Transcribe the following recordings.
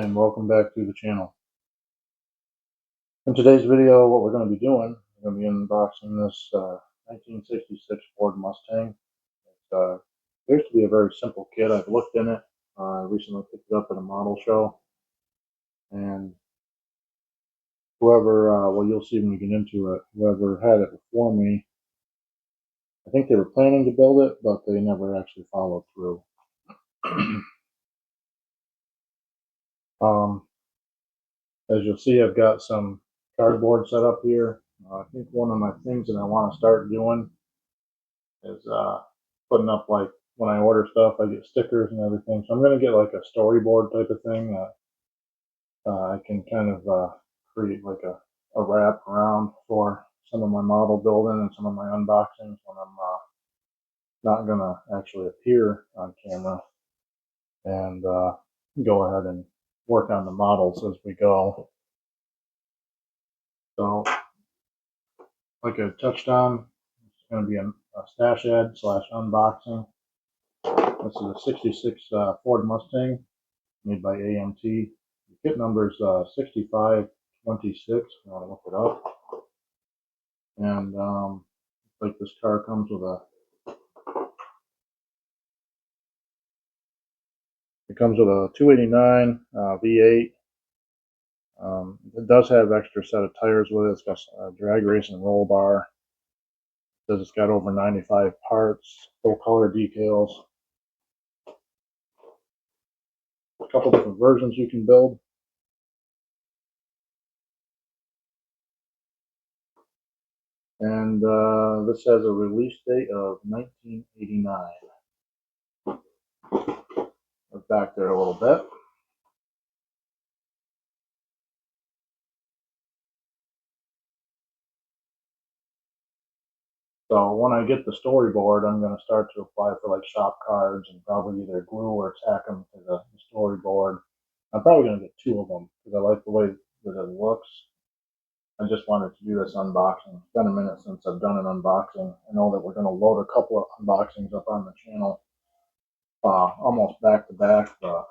and welcome back to the channel. In today's video, what we're going to be doing, we're going to be unboxing this 1966 Ford Mustang. It appears to be a very simple kit. I've looked in it. I recently picked it up at a model show, and whoever, well, you'll see when we get into it, whoever had it before me, I think they were planning to build it, but they never actually followed through. As you'll see, I've got some cardboard set up here. I think one of my things that I want to start doing is putting up, like, when I order stuff, I get stickers and everything. So I'm going to get like a storyboard type of thing that I can kind of create like a wrap around for some of my model building and some of my unboxings when I'm not going to actually appear on camera, and go ahead and work on the models as we go. So, like I touched on, it's going to be a stash ad / unboxing. This is a 66 Ford Mustang made by AMT. The kit number is 6526. I want to look it up. And like, this car comes with a 289 V8. It does have extra set of tires with it. It's got a drag race and roll bar. It says it's got over 95 parts, full color decals. A couple different versions you can build. And this has a release date of 1989. We're back there a little bit. So when I get the storyboard, I'm going to start to apply for like shop cards and probably either glue or tack them to the storyboard. I'm probably going to get 2 of them because I like the way that it looks. I just wanted to do this unboxing. It's been a minute since I've done an unboxing. I know that we're going to load a couple of unboxings up on the channel, almost back to back. So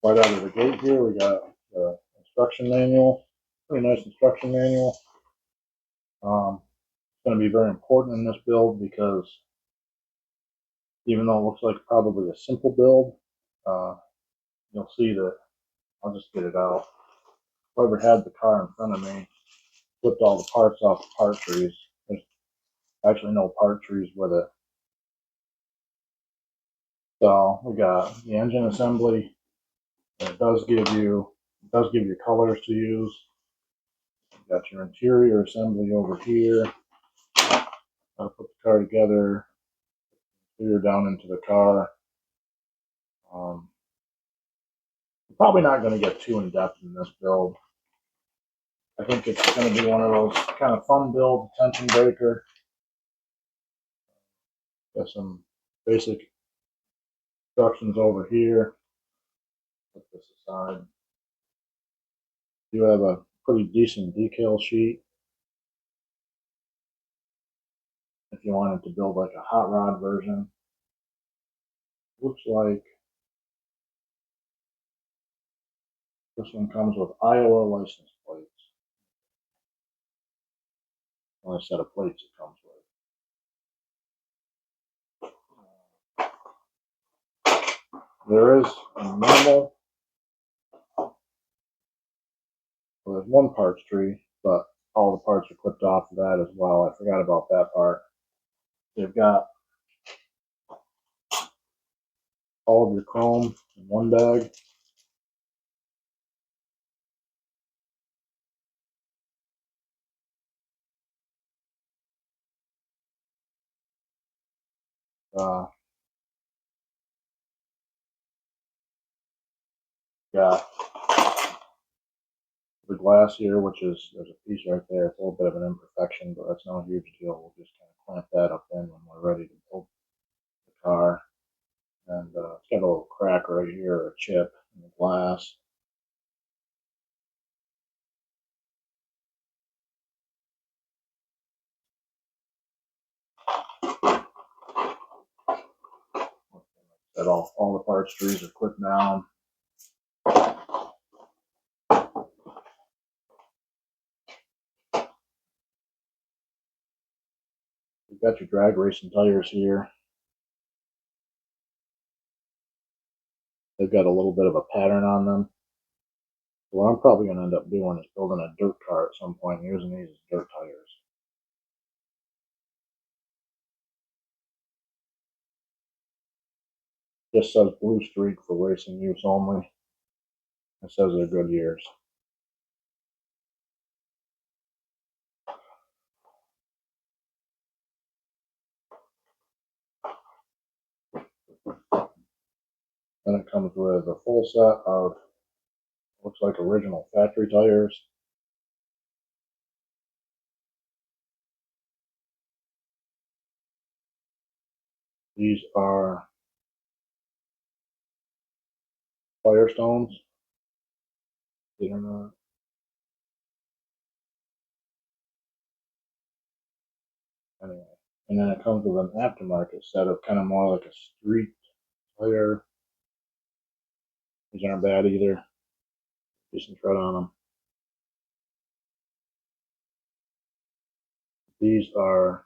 right out of the gate here, we got the instruction manual. Pretty nice instruction manual. It's going to be very important in this build because even though it looks like probably a simple build, you'll see that, I'll just get it out. Whoever had the car in front of me flipped all the parts off the part trees. There's actually no part trees with it. So we got the engine assembly. It does give you colors to use. You got your interior assembly over here. How to put the car together. Clear down into the car. Probably not going to get too in depth in this build. I think it's going to be one of those kind of fun build, tension breaker. Got some basic instructions over here. Put this aside. You have a pretty decent decal sheet. If you wanted to build like a hot rod version. Looks like this one comes with Iowa license plates. Only set of plates it comes with. There is a manual. Well, there's one parts tree, but all the parts are clipped off of that as well. I forgot about that part. They've got all of your chrome in one bag. Got the glass here, which is, there's a piece right there. It's a little bit of an imperfection, but that's not a huge deal. We'll just kind of clamp that up in when we're ready to build the car. And it's got a little crack right here, or a chip in the glass. that all the parts trees are clipped down. You've got your drag racing tires here. They've got a little bit of a pattern on them. What I'm probably going to end up doing is building a dirt car at some point and using these as dirt tires. Just says blue streak for racing use only. It says they're good years. Then it comes with a full set of, looks like original factory tires. These are Firestones. These are not. Anyway, and then it comes with an aftermarket set of kind of more like a street tire. These aren't bad either. Decent tread on them. These are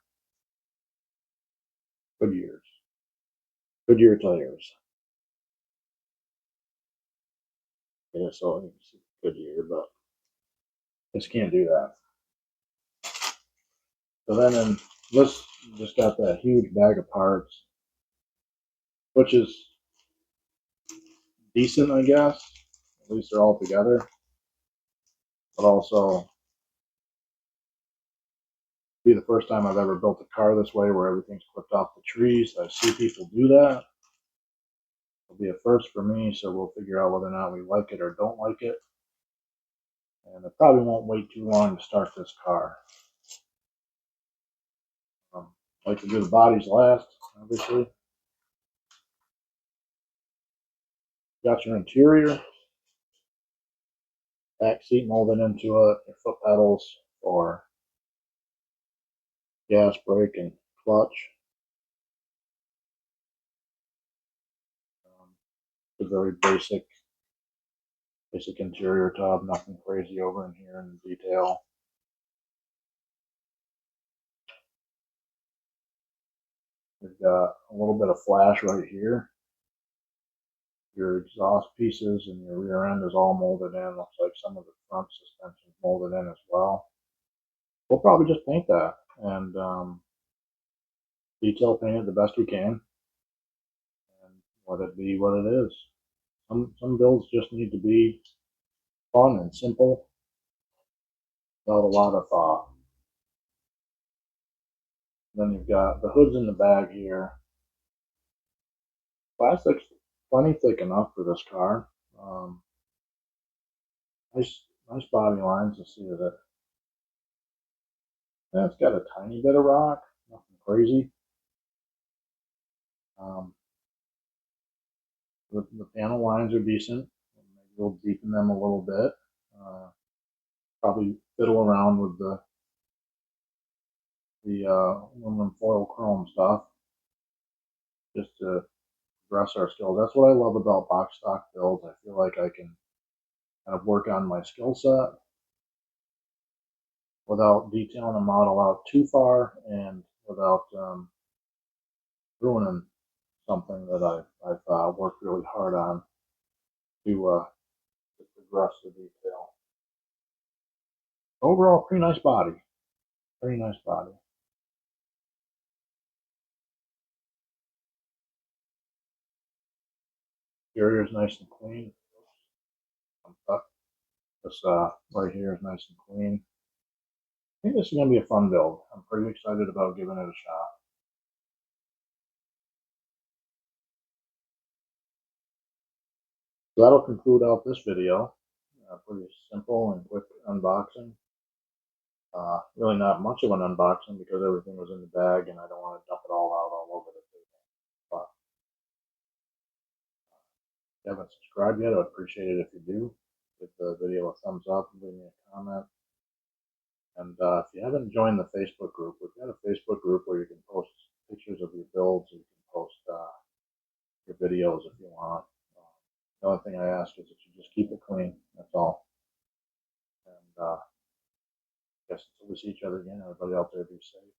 Goodyears. Goodyear tires. Yeah, so you can see Goodyear, but this can't do that. So then in this just got that huge bag of parts, which is decent, I guess. At least they're all together. But also be the first time I've ever built a car this way where everything's clipped off the trees. I see people do that. It'll be a first for me, so we'll figure out whether or not we like it or don't like it. And I probably won't wait too long to start this car. I like to do the bodies last, obviously. Got your interior, back seat molded into it, your foot pedals for gas, brake, and clutch. It's a very basic interior tub, nothing crazy over in here in detail. We've got a little bit of flash right here. Your exhaust pieces and your rear end is all molded in. Looks like some of the front suspension is molded in as well. We'll probably just paint that and detail paint it the best we can and let it be what it is. Some builds just need to be fun and simple without a lot of thought. Then you've got the hoods in the bag here. Plastic's plenty thick enough for this car. Nice body lines to see that. Yeah, it's got a tiny bit of rock, nothing crazy. The panel lines are decent. Maybe we'll deepen them a little bit. Probably fiddle around with the aluminum foil chrome stuff just to progress our skills. That's what I love about box stock builds. I feel like I can kind of work on my skill set without detailing the model out too far and without ruining something that I've worked really hard on to progress the detail. Overall, pretty nice body. Very nice body. Interior is nice and clean. This right here is nice and clean. I think this is going to be a fun build. I'm pretty excited about giving it a shot. So that'll conclude out this video. Pretty simple and quick unboxing. Really not much of an unboxing because everything was in the bag and I don't want to dump it all over the table. But if you haven't subscribed yet, I'd appreciate it if you do. Give the video a thumbs up and leave me a comment. And if you haven't joined the Facebook group, we've got a Facebook group where you can post pictures of your builds, you can post your videos if you want. The only thing I ask is that you just keep it clean. That's all. And I guess until we see each other again, everybody out there be safe.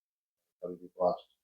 Everybody be blessed.